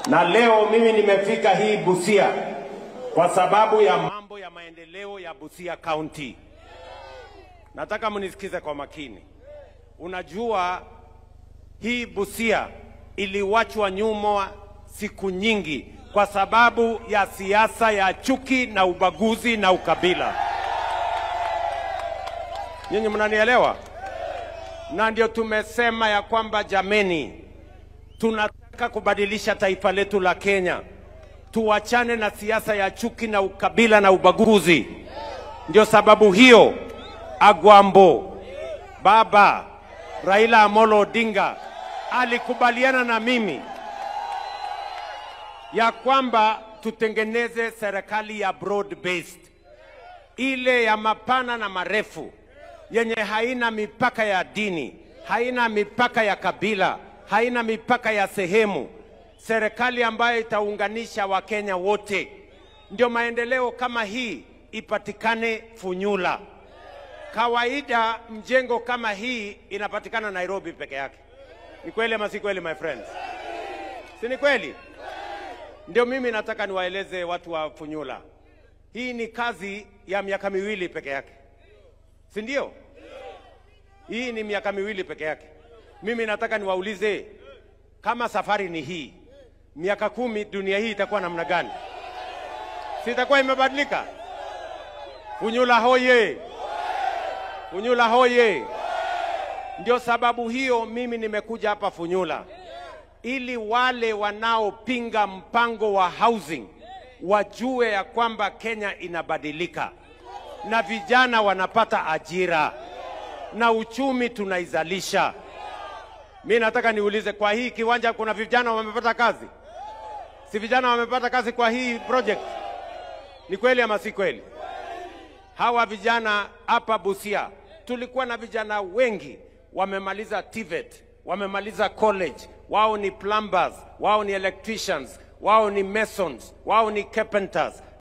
Na leo mimi nimefika hii Busia kwa sababu ya mambo ya maendeleo ya Busia County. Nataka mnisikize kwa makini. Unajua hii Busia iliwachwa nyuma siku nyingi kwa sababu ya siasa ya chuki na ubaguzi na ukabila. Nyinyi mnanielewa? Na ndio tumesema ya kwamba jameni, tunataka kubadilisha taifa letu la Kenya. Tuachane na siasa ya chuki na ukabila na ubaguzi. Ndio sababu hiyo Agwambo, Baba Raila Amolo Odinga alikubaliana na mimi ya kwamba tutengeneze serikali ya broad based, ile ya mapana na marefu, yenye haina mipaka ya dini, haina mipaka ya kabila, haina mipaka ya sehemu. Serikali ambayo itaunganisha Wakenya wote. Ndio maendeleo kama hii ipatikane Funyula. Kawaida mjengo kama hii inapatikana Nairobi peke yake. Ni kweli ama si kweli, my friends? Si ni kweli? Ndio mimi nataka niwaeleze watu wa Funyula. Hii ni kazi ya miaka miwili peke yake. Si ndio? Hii ni miaka miwili peke yake. Mimi nataka niwaulize, kama safari ni hii, miaka 10 dunia hii itakuwa namna gani? Si itakuwa imebadilika? Funyula hoye! Funyula hoye! Ndio sababu hiyo mimi nimekuja hapa Funyula, ili wale wanaopinga mpango wa housing wajue ya kwamba Kenya inabadilika na vijana wanapata ajira na uchumi tunaizalisha. Mimi nataka niulize, kwa hii kiwanja kuna vijana wamepata kazi? Si vijana wamepata kazi kwa hii project? Ni kweli ama si kweli? Hawa vijana hapa Busia, tulikuwa na vijana wengi wamemaliza TVET, wamemaliza college, wao ni plumbers, wao ni electricians, wao ni masons, wao ni carpenters.